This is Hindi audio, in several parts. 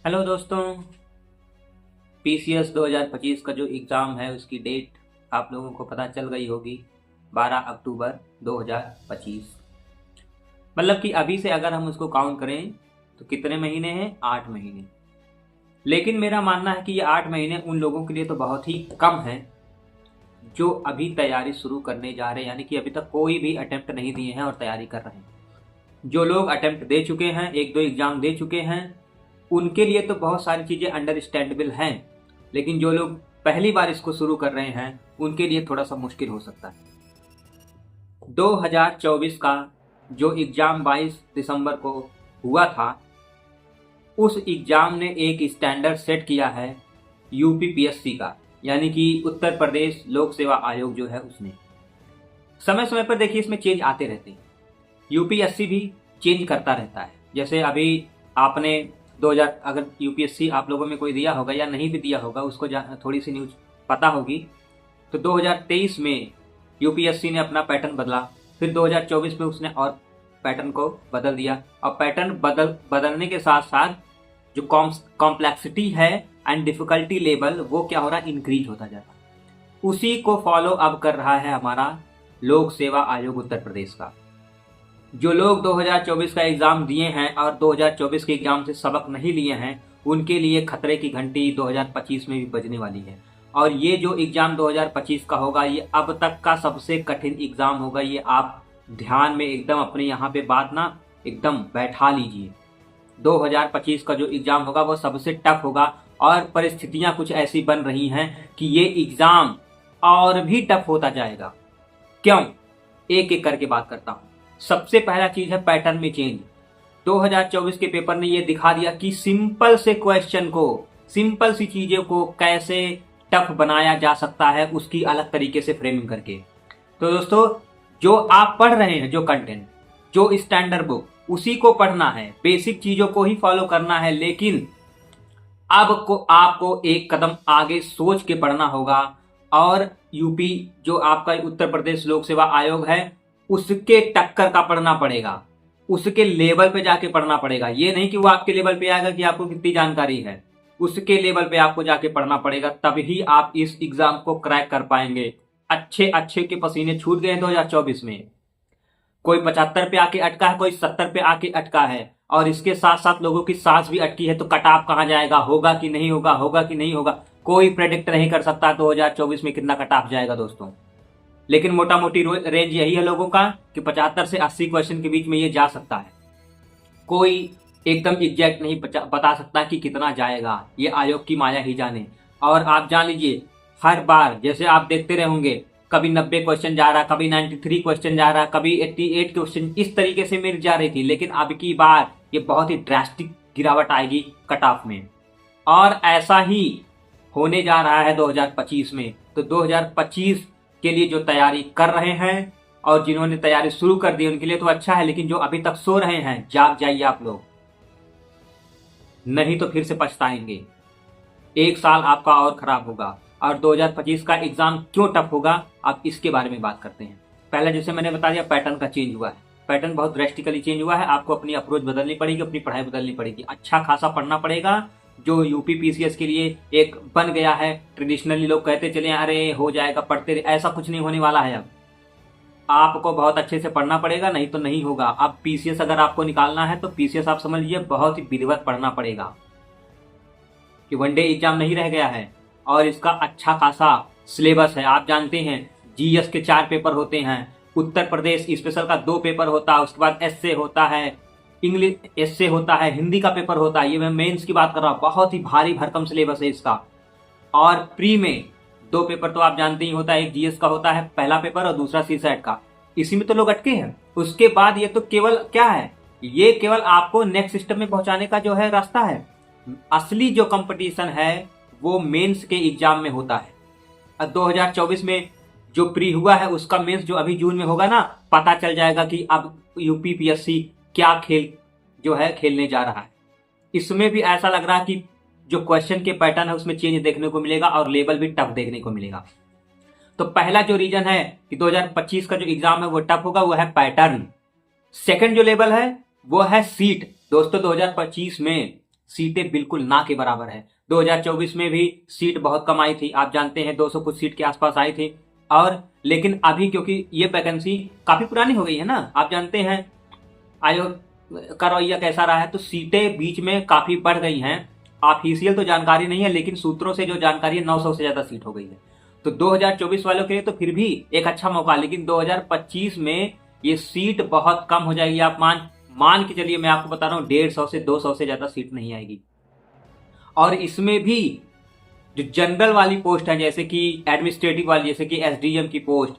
हेलो दोस्तों। पीसीएस 2025 का जो एग्ज़ाम है उसकी डेट आप लोगों को पता चल गई होगी। 12 अक्टूबर 2025। मतलब कि अभी से अगर हम उसको काउंट करें तो कितने महीने हैं? 8 महीने। लेकिन मेरा मानना है कि ये 8 महीने उन लोगों के लिए तो बहुत ही कम है जो अभी तैयारी शुरू करने जा रहे हैं, यानी कि अभी तक कोई भी अटेम्प्ट नहीं दिए हैं और तैयारी कर रहे हैं। जो लोग अटेम्प्ट दे चुके हैं, एक दो एग्ज़ाम दे चुके हैं, उनके लिए तो बहुत सारी चीज़ें अंडरस्टैंडेबल हैं। लेकिन जो लोग पहली बार इसको शुरू कर रहे हैं उनके लिए थोड़ा सा मुश्किल हो सकता है। 2024 का जो एग्ज़ाम 22 दिसंबर को हुआ था, उस एग्ज़ाम ने एक स्टैंडर्ड सेट किया है यूपीपीएससी का, यानी कि उत्तर प्रदेश लोक सेवा आयोग जो है उसने। समय समय पर देखिए इसमें चेंज आते रहते हैं। यूपीएससी भी चेंज करता रहता है। जैसे अभी आपने 2000, अगर यूपीएससी आप लोगों में कोई दिया होगा या नहीं भी दिया होगा, उसको थोड़ी सी न्यूज़ पता होगी, तो 2023 में यूपीएससी ने अपना पैटर्न बदला। फिर 2024 में उसने और पैटर्न को बदल दिया। और पैटर्न बदलने के साथ साथ जो कॉम्प्लेक्सिटी है एंड डिफिकल्टी लेवल, वो क्या हो रहा है? इंक्रीज होता जा रहा है। उसी को फॉलो अब कर रहा है हमारा लोक सेवा आयोग उत्तर प्रदेश का। जो लोग 2024 का एग्ज़ाम दिए हैं और 2024 के एग्ज़ाम से सबक नहीं लिए हैं, उनके लिए खतरे की घंटी 2025 में भी बजने वाली है। और ये जो एग्ज़ाम 2025 का होगा, ये अब तक का सबसे कठिन एग्ज़ाम होगा। ये आप ध्यान में एकदम अपने यहाँ पे बात ना एकदम बैठा लीजिए। 2025 का जो एग्ज़ाम होगा वो सबसे टफ होगा। और परिस्थितियाँ कुछ ऐसी बन रही हैं कि ये एग्ज़ाम और भी टफ होता जाएगा। क्यों? एक एक करके बात करता हूँ। सबसे पहला चीज है पैटर्न में चेंज। 2024 के पेपर ने यह दिखा दिया कि सिंपल से क्वेश्चन को, सिंपल सी चीजों को कैसे टफ बनाया जा सकता है, उसकी अलग तरीके से फ्रेमिंग करके। तो दोस्तों, जो आप पढ़ रहे हैं, जो कंटेंट, जो स्टैंडर्ड बुक, उसी को पढ़ना है, बेसिक चीजों को ही फॉलो करना है। लेकिन अब को आपको एक कदम आगे सोच के पढ़ना होगा। और यूपी जो आपका उत्तर प्रदेश लोक सेवा आयोग है, उसके टक्कर का पढ़ना पड़ेगा, उसके लेवल पे जाके पढ़ना पड़ेगा। ये नहीं कि वो आपके लेवल पे आएगा कि आपको कितनी जानकारी है, उसके लेवल पे आपको जाके पढ़ना पड़ेगा, तभी आप इस एग्जाम को क्रैक कर पाएंगे। अच्छे अच्छे के पसीने छूट गए 2024 में। कोई 75 पे आके अटका है, कोई 70 पे आके अटका है, और इसके साथ साथ लोगों की सांस भी अटकी है। तो कट ऑफ कहां जाएगा? होगा कि नहीं होगा? होगा कि नहीं होगा? कोई प्रेडिक्ट नहीं कर सकता 2024 में कितना कट ऑफ जाएगा दोस्तों। लेकिन मोटा मोटी रेंज यही है लोगों का कि 75 से 80 क्वेश्चन के बीच में ये जा सकता है। कोई एकदम एग्जैक्ट नहीं बता सकता कि कितना जाएगा, ये आयोग की माया ही जाने। और आप जान लीजिए, हर बार जैसे आप देखते रहे होंगे, कभी 90 क्वेश्चन जा रहा, कभी 93 क्वेश्चन जा रहा, कभी 88 क्वेश्चन, इस तरीके से मेरी जा रही थी। लेकिन अब की बार ये बहुत ही ड्रास्टिक गिरावट आएगी कट ऑफ में, और ऐसा ही होने जा रहा है 2025 में। तो 2025 के लिए जो तैयारी कर रहे हैं और जिन्होंने तैयारी शुरू कर दी, उनके लिए तो अच्छा है। लेकिन जो अभी तक सो रहे हैं, जाग जाइए आप लोग, नहीं तो फिर से पछताएंगे। एक साल आपका और खराब होगा। और 2025 का एग्जाम क्यों टफ होगा, अब इसके बारे में बात करते हैं। पहले जैसे मैंने बता दिया, पैटर्न का चेंज हुआ है। पैटर्न बहुत ड्रेस्टिकली चेंज हुआ है। आपको अपनी अप्रोच बदलनी पड़ेगी, अपनी पढ़ाई बदलनी पड़ेगी, अच्छा खासा पढ़ना पड़ेगा। जो यूपी पीसीएस के लिए एक बन गया है, ट्रेडिशनली लोग कहते चले अरे हो जाएगा, पढ़ते रहे, ऐसा कुछ नहीं होने वाला है। अब आपको बहुत अच्छे से पढ़ना पड़ेगा, नहीं तो नहीं होगा। अब पीसीएस अगर आपको निकालना है तो पीसीएस आप समझ लीजिए बहुत ही विधिवत पढ़ना पड़ेगा, कि वनडे एग्जाम नहीं रह गया है। और इसका अच्छा खासा सिलेबस है। आप जानते हैं जीएस के 4 पेपर होते हैं, उत्तर प्रदेश स्पेशल का 2 पेपर होता है, उसके बाद एसए होता है, इंग्लिश एसए होता है, हिंदी का पेपर होता है। ये मैं मेंस की बात कर रहा हूँ। बहुत ही भारी भरकम सिलेबस है इसका। और प्री में 2 पेपर तो आप जानते ही होता है, एक जीएस का होता है पहला पेपर और दूसरा सीसैट का। इसी में तो लोग अटके हैं। उसके बाद ये तो केवल क्या है, ये केवल आपको नेक्स्ट सिस्टम में पहुंचाने का जो है रास्ता है। असली जो कंपटीशन है वो मेंस के एग्जाम में होता है। अब 2024 में जो प्री हुआ है, उसका मेंस जो अभी जून में होगा ना, पता चल जाएगा कि अब यूपीपीएससी क्या खेल जो है खेलने जा रहा है। इसमें भी ऐसा लग रहा है कि जो क्वेश्चन के पैटर्न है उसमें चेंज देखने को मिलेगा और लेवल भी टफ देखने को मिलेगा। तो पहला जो रीजन है कि 2025 का जो एग्जाम है वो टफ होगा, वो है पैटर्न। सेकंड जो लेवल है वो है सीट। दोस्तों 2025 में सीटें बिल्कुल ना के बराबर है। 2024 में भी सीट बहुत कम आई थी, आप जानते हैं 200 कुछ सीट के आसपास आई थी। और लेकिन अभी क्योंकि ये वैकेंसी काफी पुरानी हो गई है ना, आप जानते हैं आयोग का रवैया कैसा रहा है, तो सीटें बीच में काफी बढ़ गई हैं। ऑफिशियल तो जानकारी नहीं है, लेकिन सूत्रों से जो जानकारी है 900 से ज्यादा सीट हो गई है। तो 2024 वालों के लिए तो फिर भी एक अच्छा मौका, लेकिन 2025 में ये सीट बहुत कम हो जाएगी। आप मान के चलिए, मैं आपको बता रहा हूँ 150 से 200 से ज्यादा सीट नहीं आएगी। और इसमें भी जो जनरल वाली पोस्ट है, जैसे कि एडमिनिस्ट्रेटिव वाली, जैसे कि एसडीएम की पोस्ट,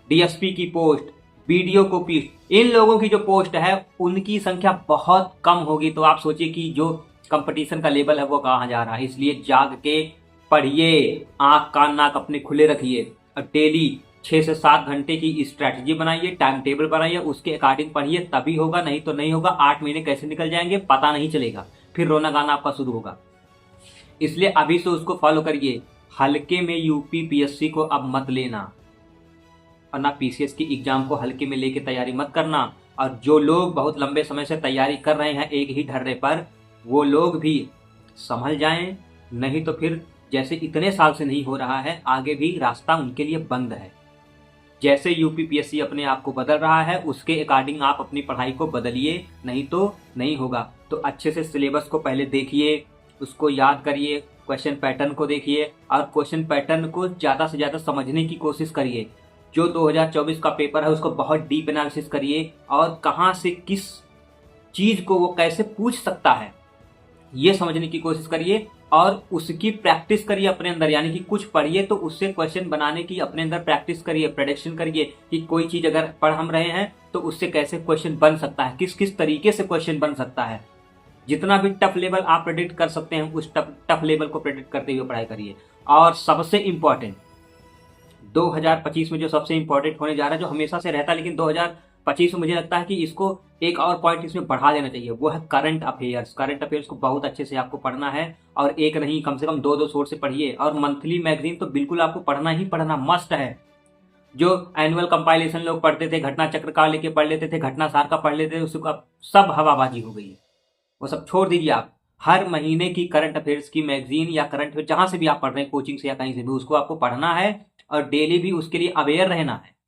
डीएसपी की पोस्ट, बीडीओ को पोस्ट, इन लोगों की जो पोस्ट है उनकी संख्या बहुत कम होगी। तो आप सोचिए कि जो कंपटीशन का लेवल है वो कहाँ जा रहा है। इसलिए जाग के पढ़िए, आंख कान नाक अपने खुले रखिए और डेली 6 से 7 घंटे की स्ट्रैटेजी बनाइए, टाइम टेबल बनाइए, उसके अकॉर्डिंग पढ़िए, तभी होगा, नहीं तो नहीं होगा। 8 महीने कैसे निकल जाएंगे पता नहीं चलेगा, फिर रोना गाना आपका शुरू होगा। इसलिए अभी से उसको फॉलो करिए। हल्के में यूपी पीएससी को अब मत लेना, और ना पीसीएस की एग्जाम को हल्के में लेके तैयारी मत करना। और जो लोग बहुत लंबे समय से तैयारी कर रहे हैं एक ही ढर्रे पर, वो लोग भी संभल जाएं, नहीं तो फिर जैसे इतने साल से नहीं हो रहा है, आगे भी रास्ता उनके लिए बंद है। जैसे यूपी पीएससी अपने आप को बदल रहा है, उसके अकॉर्डिंग आप अपनी पढ़ाई को बदलिए, नहीं तो नहीं होगा। तो अच्छे से सिलेबस को पहले देखिए, उसको याद करिए, क्वेश्चन पैटर्न को देखिए और क्वेश्चन पैटर्न को ज़्यादा से ज़्यादा समझने की कोशिश करिए। जो 2024 का पेपर है उसको बहुत डीप एनालिसिस करिए, और कहाँ से किस चीज़ को वो कैसे पूछ सकता है ये समझने की कोशिश करिए, और उसकी प्रैक्टिस करिए अपने अंदर। यानी कि कुछ पढ़िए तो उससे क्वेश्चन बनाने की अपने अंदर प्रैक्टिस करिए, प्रेडिक्शन करिए कि कोई चीज़ अगर पढ़ हम रहे हैं तो उससे कैसे क्वेश्चन बन सकता है, किस किस तरीके से क्वेश्चन बन सकता है। जितना भी टफ लेवल आप प्रेडिक्ट कर सकते हैं उस टफ लेवल को प्रेडिक्ट करते हुए पढ़ाई करिए। और सबसे इंपॉर्टेंट 2025 में जो सबसे इंपॉर्टेंट होने जा रहा है, जो हमेशा से रहता है लेकिन 2025 में मुझे लगता है कि इसको एक और पॉइंट इसमें बढ़ा देना चाहिए, वो है करंट अफेयर्स। करंट अफेयर्स को बहुत अच्छे से आपको पढ़ना है, और एक नहीं कम से कम 2 सोर्स से पढ़िए। और मंथली मैगजीन तो बिल्कुल आपको पढ़ना ही पढ़ना मस्ट है। जो एनुअल कंपाइलेशन लोग पढ़ते थे, घटना चक्र का लेके पढ़ लेते थे, घटना सार का पढ़ लेते थे, उसको सब हवाबाजी हो गई है, वो सब छोड़ दीजिए। आप हर महीने की करंट अफेयर्स की मैगजीन या करंट अफेयर जहां से भी आप पढ़ रहे हैं, कोचिंग से या कहीं से भी, उसको आपको पढ़ना है और डेली भी उसके लिए अवेयर रहना है।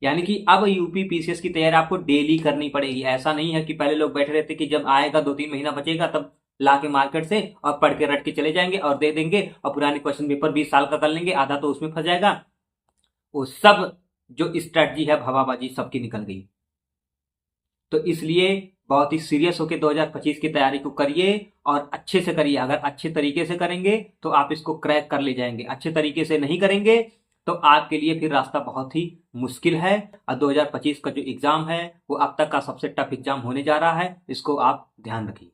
यानी कि अब यूपी पीसीएस की तैयारी आपको डेली करनी पड़ेगी। ऐसा नहीं है कि पहले लोग बैठे रहते कि जब आएगा 2-3 महीना बचेगा तब ला के मार्केट से और पढ़ के रट के चले जाएंगे और दे देंगे, और पुराने क्वेश्चन पेपर 20 साल का कर लेंगे, आधा तो उसमें फंस जाएगा। वो सब जो स्ट्रेटजी है हवाबाजी सबकी निकल गई। तो इसलिए बहुत ही सीरियस होकर 2025 की तैयारी को करिए, और अच्छे से करिए। अगर अच्छे तरीके से करेंगे तो आप इसको क्रैक कर ले जाएंगे, अच्छे तरीके से नहीं करेंगे तो आपके लिए फिर रास्ता बहुत ही मुश्किल है। और 2025 का जो एग्जाम है वो अब तक का सबसे टफ एग्जाम होने जा रहा है, इसको आप ध्यान रखिए।